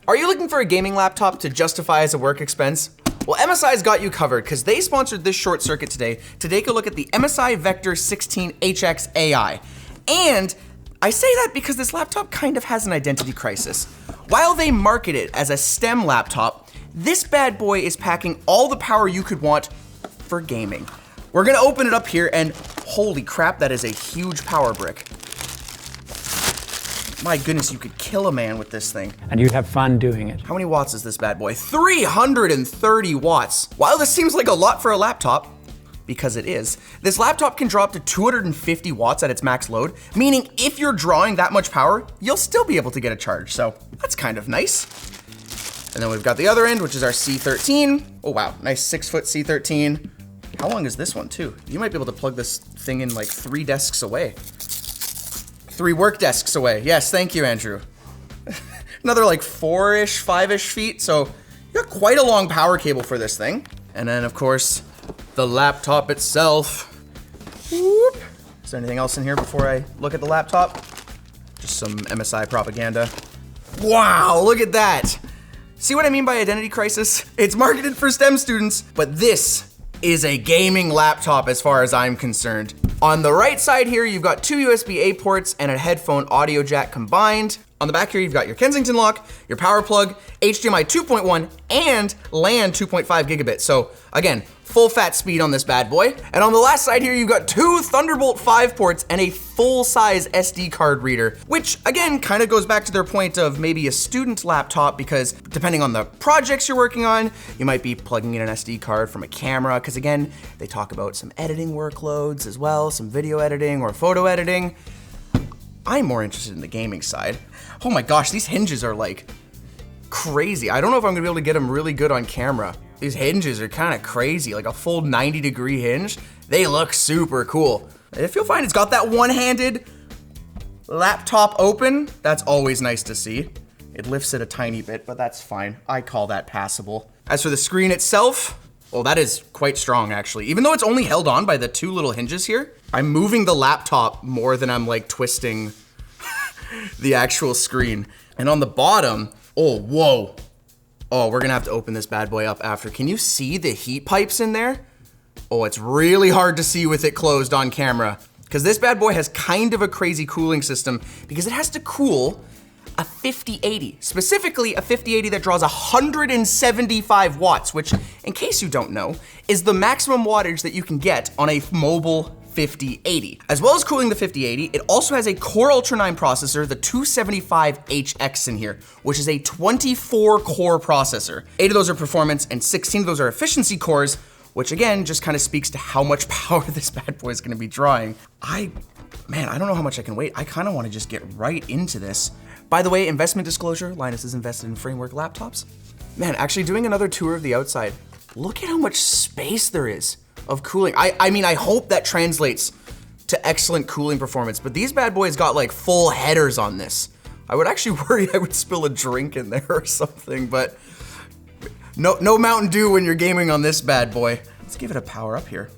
Are you looking for a gaming laptop to justify as a work expense? Well, MSI's got you covered because they sponsored this short circuit today to take a look at the MSI Vector 16HX AI. And I say that because this laptop kind of has an identity crisis. While they market it as a STEM laptop, this bad boy is packing all the power you could want for gaming. We're gonna open it up here and holy crap, that is a huge power brick. My goodness, you could kill a man with this thing. And you'd have fun doing it. How many watts is this bad boy? 330 watts. While this seems like a lot for a laptop, because it is, this laptop can draw up to 250 watts at its max load, meaning if you're drawing that much power, you'll still be able to get a charge. So that's kind of nice. And then we've got the other end, which is our C13. Oh wow, nice 6-foot C13. How long is this one too? You might be able to plug this thing in like 3 desks away. 3 work desks away. Yes, thank you, Andrew. Another like 4-ish, 5-ish feet. So you got quite a long power cable for this thing. And then of course, the laptop itself. Whoop. Is there anything else in here before I look at the laptop? Just some MSI propaganda. Wow, look at that. See what I mean by identity crisis? It's marketed for STEM students, but this is a gaming laptop as far as I'm concerned. On the right side here, you've got 2 USB-A ports and a headphone audio jack combined. On the back here, you've got your Kensington lock, your power plug, HDMI 2.1, and LAN 2.5 gigabit. So again, full fat speed on this bad boy. And on the last side here, you've got 2 Thunderbolt 5 ports and a full-size SD card reader, which again, kind of goes back to their point of maybe a student laptop, because depending on the projects you're working on, you might be plugging in an SD card from a camera, because again, they talk about some editing workloads as well, some video editing or photo editing. I'm more interested in the gaming side. Oh my gosh, these hinges are like crazy. I don't know if I'm gonna be able to get them really good on camera. These hinges are kind of crazy, like a full 90-degree hinge. They look super cool. If you'll find it's got that one-handed laptop open, that's always nice to see. It lifts it a tiny bit, but that's fine. I call that passable. As for the screen itself, well, that is quite strong actually. Even though it's only held on by the 2 little hinges here, I'm moving the laptop more than I'm like twisting the actual screen. And on the bottom, oh, whoa. Oh, we're gonna have to open this bad boy up after. Can you see the heat pipes in there? Oh, it's really hard to see with it closed on camera, because this bad boy has kind of a crazy cooling system because it has to cool a 5080, specifically a 5080 that draws 175 watts, which, in case you don't know, is the maximum wattage that you can get on a mobile 5080. As well as cooling the 5080, it also has a Core Ultra 9 processor, the 275HX in here, which is a 24-core processor. 8 of those are performance and 16 of those are efficiency cores, which again, just kind of speaks to how much power this bad boy is gonna be drawing. Man, I don't know how much I can wait. I kind of want to just get right into this. By the way, investment disclosure, Linus is invested in Framework laptops. Man, actually doing another tour of the outside, look at how much space there is of cooling. I mean, I hope that translates to excellent cooling performance, but these bad boys got like full headers on this. I would actually worry I would spill a drink in there or something, but no Mountain Dew when you're gaming on this bad boy. Let's give it a power up here.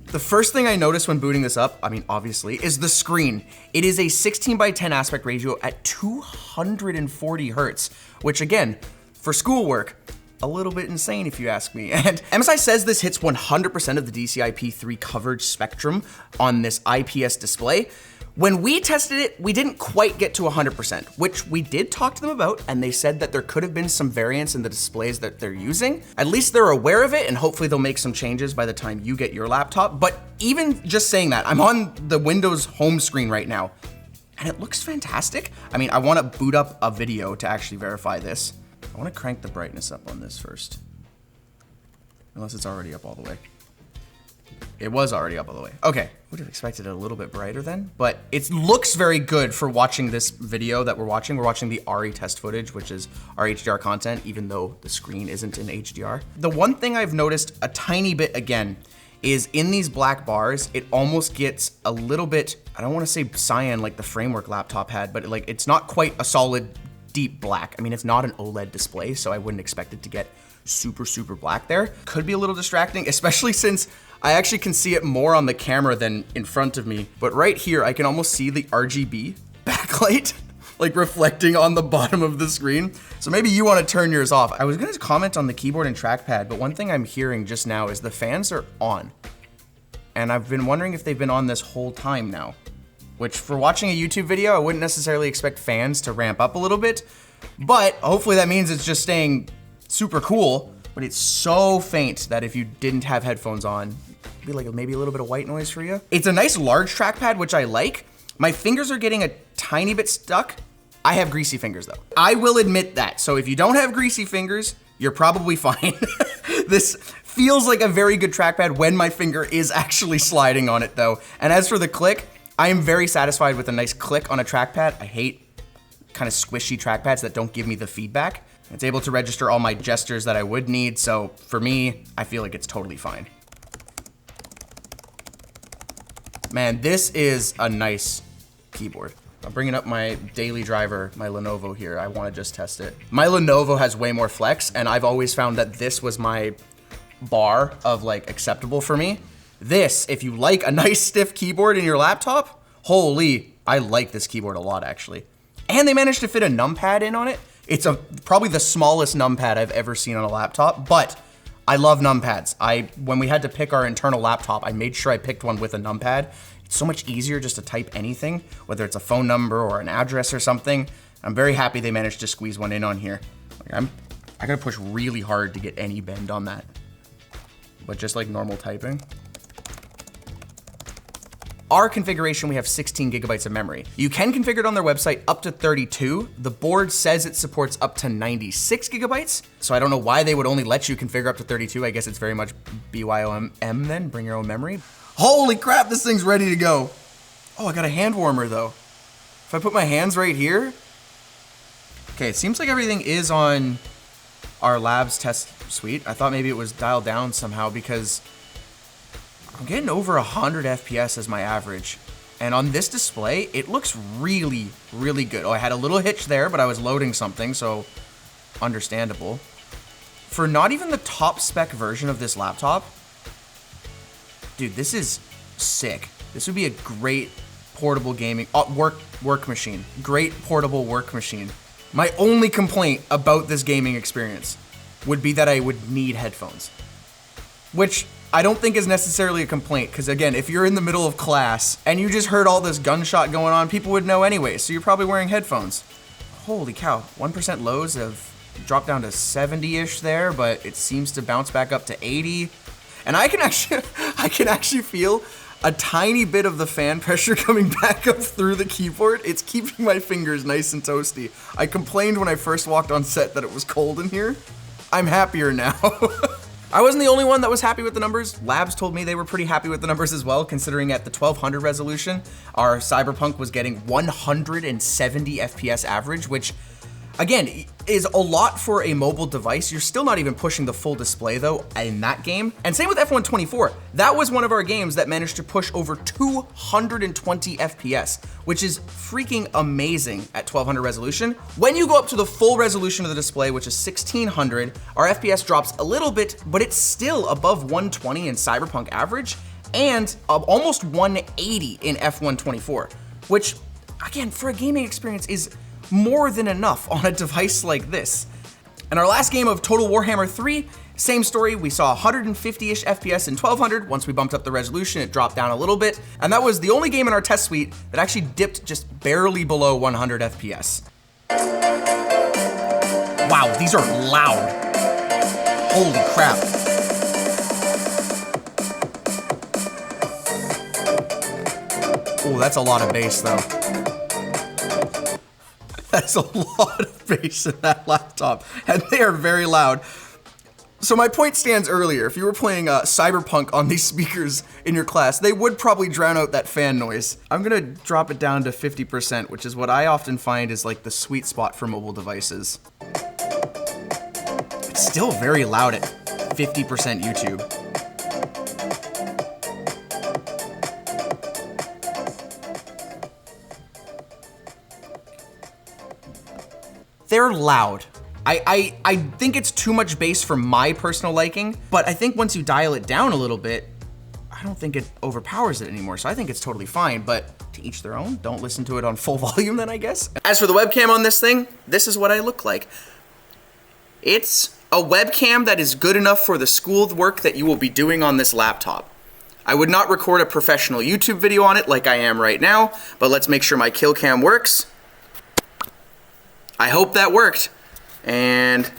The first thing I noticed when booting this up, I mean, obviously, is the screen. It is a 16:10 aspect ratio at 240 hertz, which again, for schoolwork, a little bit insane if you ask me. And MSI says this hits 100% of the DCI-P3 coverage spectrum on this IPS display. When we tested it, we didn't quite get to 100%, which we did talk to them about, and they said that there could have been some variance in the displays that they're using. At least they're aware of it, and hopefully they'll make some changes by the time you get your laptop. But even just saying that, I'm on the Windows home screen right now, and it looks fantastic. I mean, I wanna boot up a video to actually verify this. I wanna crank the brightness up on this first. Unless it's already up all the way. It was already up all the way. Okay, would have expected it a little bit brighter then, but it looks very good for watching this video that we're watching. We're watching the RE test footage, which is our HDR content, even though the screen isn't in HDR. The one thing I've noticed a tiny bit again is in these black bars, it almost gets a little bit, I don't wanna say cyan like the Framework laptop had, but like it's not quite a solid deep black. I mean, it's not an OLED display, so I wouldn't expect it to get super, super black there. Could be a little distracting, especially since I actually can see it more on the camera than in front of me. But right here, I can almost see the RGB backlight like reflecting on the bottom of the screen. So maybe you want to turn yours off. I was gonna comment on the keyboard and trackpad, but one thing I'm hearing just now is the fans are on. And I've been wondering if they've been on this whole time now, which for watching a YouTube video, I wouldn't necessarily expect fans to ramp up a little bit, but hopefully that means it's just staying super cool, but it's so faint that if you didn't have headphones on, it'd be like maybe a little bit of white noise for you. It's a nice large trackpad, which I like. My fingers are getting a tiny bit stuck. I have greasy fingers though. I will admit that. So if you don't have greasy fingers, you're probably fine. This feels like a very good trackpad when my finger is actually sliding on it though. And as for the click, I am very satisfied with a nice click on a trackpad. I hate kind of squishy trackpads that don't give me the feedback. It's able to register all my gestures that I would need. So for me, I feel like it's totally fine. Man, this is a nice keyboard. I'm bringing up my daily driver, my Lenovo here. I want to just test it. My Lenovo has way more flex, and I've always found that this was my bar of like acceptable for me. This, if you like a nice stiff keyboard in your laptop, holy, I like this keyboard a lot actually. And they managed to fit a numpad in on it. It's probably the smallest numpad I've ever seen on a laptop, but I love numpads. When we had to pick our internal laptop, I made sure I picked one with a numpad. It's so much easier just to type anything, whether it's a phone number or an address or something. I'm very happy they managed to squeeze one in on here. Like I gotta push really hard to get any bend on that. But just like normal typing. Our configuration, we have 16 gigabytes of memory. You can configure it on their website up to 32. The board says it supports up to 96 gigabytes. So I don't know why they would only let you configure up to 32. I guess it's very much BYOM then, bring your own memory. Holy crap, this thing's ready to go. Oh, I got a hand warmer though. If I put my hands right here. Okay, it seems like everything is on our labs test suite. I thought maybe it was dialed down somehow because I'm getting over 100 FPS as my average. And on this display, it looks really, really good. Oh, I had a little hitch there, but I was loading something, so understandable. For not even the top spec version of this laptop, dude, this is sick. This would be a great portable gaming, work machine. Great portable work machine. My only complaint about this gaming experience would be that I would need headphones, which I don't think is necessarily a complaint, because again, if you're in the middle of class and you just heard all this gunshot going on, people would know anyway, so you're probably wearing headphones. Holy cow, 1% lows have dropped down to 70-ish there, but it seems to bounce back up to 80. And I can actually feel a tiny bit of the fan pressure coming back up through the keyboard. It's keeping my fingers nice and toasty. I complained when I first walked on set that it was cold in here. I'm happier now. I wasn't the only one that was happy with the numbers. Labs told me they were pretty happy with the numbers as well, considering at the 1200 resolution, our Cyberpunk was getting 170 FPS average, which again, is a lot for a mobile device. You're still not even pushing the full display though in that game. And same with F124. That was one of our games that managed to push over 220 FPS, which is freaking amazing at 1200 resolution. When you go up to the full resolution of the display, which is 1600, our FPS drops a little bit, but it's still above 120 in Cyberpunk average and almost 180 in F124, which again, for a gaming experience is more than enough on a device like this. In our last game of Total Warhammer 3, same story, we saw 150-ish FPS in 1200. Once we bumped up the resolution, it dropped down a little bit. And that was the only game in our test suite that actually dipped just barely below 100 FPS. Wow, these are loud. Holy crap. Oh, that's a lot of bass though. That's a lot of bass in that laptop, and they are very loud. So my point stands earlier. If you were playing Cyberpunk on these speakers in your class, they would probably drown out that fan noise. I'm gonna drop it down to 50%, which is what I often find is like the sweet spot for mobile devices. It's still very loud at 50% YouTube. They're loud. I think it's too much bass for my personal liking, but I think once you dial it down a little bit, I don't think it overpowers it anymore, so I think it's totally fine, but to each their own. Don't listen to it on full volume then, I guess. As for the webcam on this thing, this is what I look like. It's a webcam that is good enough for the school work that you will be doing on this laptop. I would not record a professional YouTube video on it like I am right now, but let's make sure my kill cam works. I hope that worked. And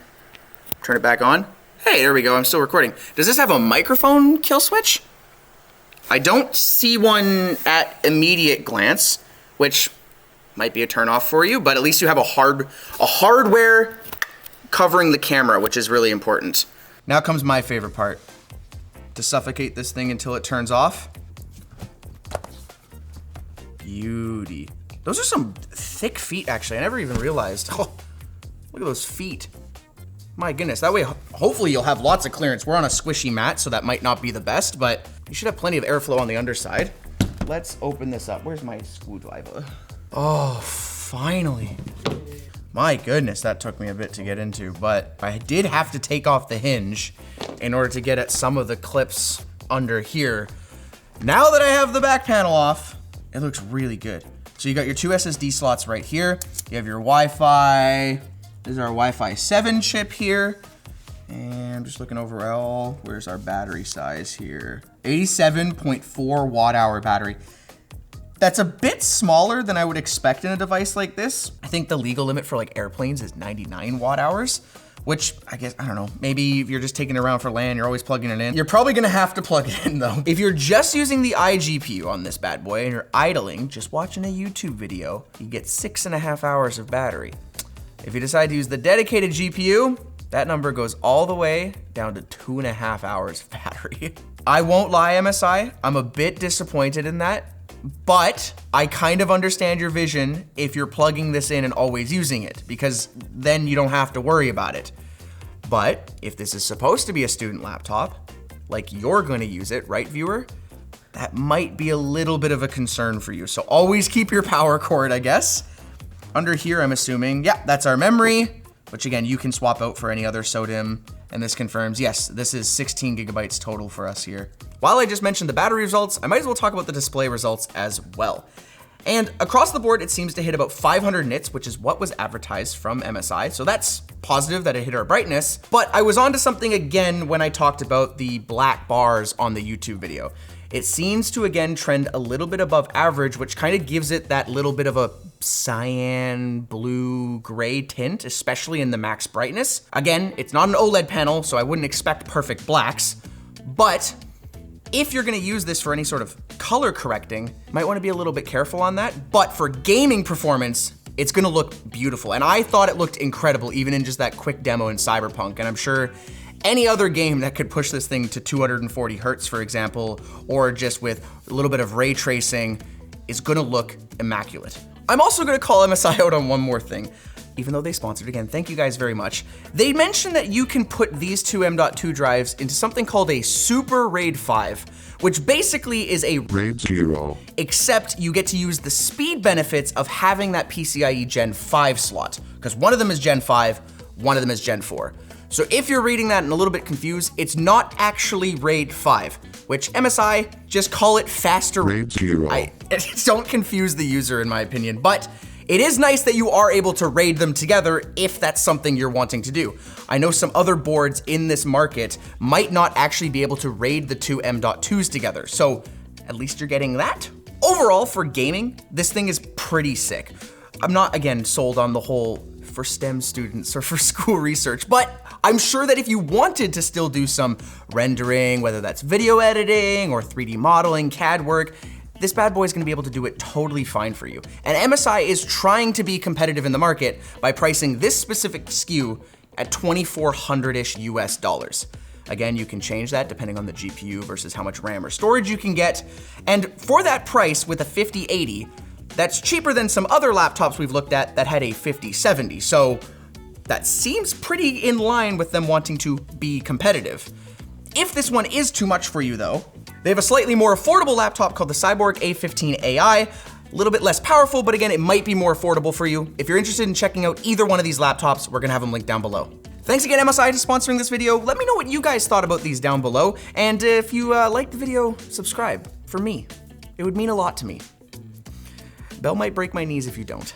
turn it back on. Hey, there we go, I'm still recording. Does this have a microphone kill switch? I don't see one at immediate glance, which might be a turn off for you, but at least you have a hardware covering the camera, which is really important. Now comes my favorite part. To suffocate this thing until it turns off. Beauty. Those are some thick feet, actually. I never even realized. Oh, look at those feet. My goodness, that way, hopefully you'll have lots of clearance. We're on a squishy mat, so that might not be the best, but you should have plenty of airflow on the underside. Let's open this up. Where's my screwdriver? Oh, finally. My goodness, that took me a bit to get into, but I did have to take off the hinge in order to get at some of the clips under here. Now that I have the back panel off, it looks really good. So you got your two SSD slots right here. You have your Wi-Fi. This is our Wi-Fi 7 chip here. And I'm just looking overall, where's our battery size here? 87.4 watt hour battery. That's a bit smaller than I would expect in a device like this. I think the legal limit for like airplanes is 99 watt hours, which I guess, I don't know, maybe if you're just taking it around for LAN, you're always plugging it in. You're probably gonna have to plug it in though. If you're just using the iGPU on this bad boy and you're idling, just watching a YouTube video, you get 6.5 hours of battery. If you decide to use the dedicated GPU, that number goes all the way down to 2.5 hours of battery. I won't lie, MSI, I'm a bit disappointed in that, but I kind of understand your vision if you're plugging this in and always using it, because then you don't have to worry about it. But if this is supposed to be a student laptop, like you're gonna use it, right, viewer? That might be a little bit of a concern for you. So always keep your power cord, I guess. Under here, I'm assuming, yeah, that's our memory, which again, you can swap out for any other SODIMM, and this confirms, yes, this is 16 gigabytes total for us here. While I just mentioned the battery results, I might as well talk about the display results as well. And across the board, it seems to hit about 500 nits, which is what was advertised from MSI, so that's positive that it hit our brightness, but I was onto something again when I talked about the black bars on the YouTube video. It seems to again trend a little bit above average, which kind of gives it that little bit of a cyan, blue, gray tint, especially in the max brightness. Again, it's not an OLED panel, so I wouldn't expect perfect blacks, but if you're gonna use this for any sort of color correcting, you might wanna be a little bit careful on that, but for gaming performance, it's gonna look beautiful. And I thought it looked incredible, even in just that quick demo in Cyberpunk, and I'm sure any other game that could push this thing to 240 hertz, for example, or just with a little bit of ray tracing, is gonna look immaculate. I'm also gonna call MSI out on one more thing. Even though they sponsored, again, thank you guys very much. They mentioned that you can put these two M.2 drives into something called a Super RAID 5, which basically is a RAID 0, except you get to use the speed benefits of having that PCIe Gen 5 slot, because one of them is Gen 5, one of them is Gen 4. So if you're reading that and a little bit confused, it's not actually RAID 5, which MSI, just call it faster RAID 0. Don't confuse the user in my opinion, but it is nice that you are able to RAID them together if that's something you're wanting to do. I know some other boards in this market might not actually be able to RAID the two M.2s together, so at least you're getting that. Overall, for gaming, this thing is pretty sick. I'm not, again, sold on the whole for STEM students or for school research, but I'm sure that if you wanted to still do some rendering, whether that's video editing or 3D modeling, CAD work, this bad boy is gonna be able to do it totally fine for you. And MSI is trying to be competitive in the market by pricing this specific SKU at $2,400-ish US dollars. Again, you can change that depending on the GPU versus how much RAM or storage you can get. And for that price with a 5080, that's cheaper than some other laptops we've looked at that had a 5070. So that seems pretty in line with them wanting to be competitive. If this one is too much for you though, they have a slightly more affordable laptop called the Cyborg A15 AI, a little bit less powerful, but again, it might be more affordable for you. If you're interested in checking out either one of these laptops, we're gonna have them linked down below. Thanks again, MSI, for sponsoring this video. Let me know what you guys thought about these down below. And if you liked the video, subscribe for me. It would mean a lot to me. Bell might break my knees if you don't.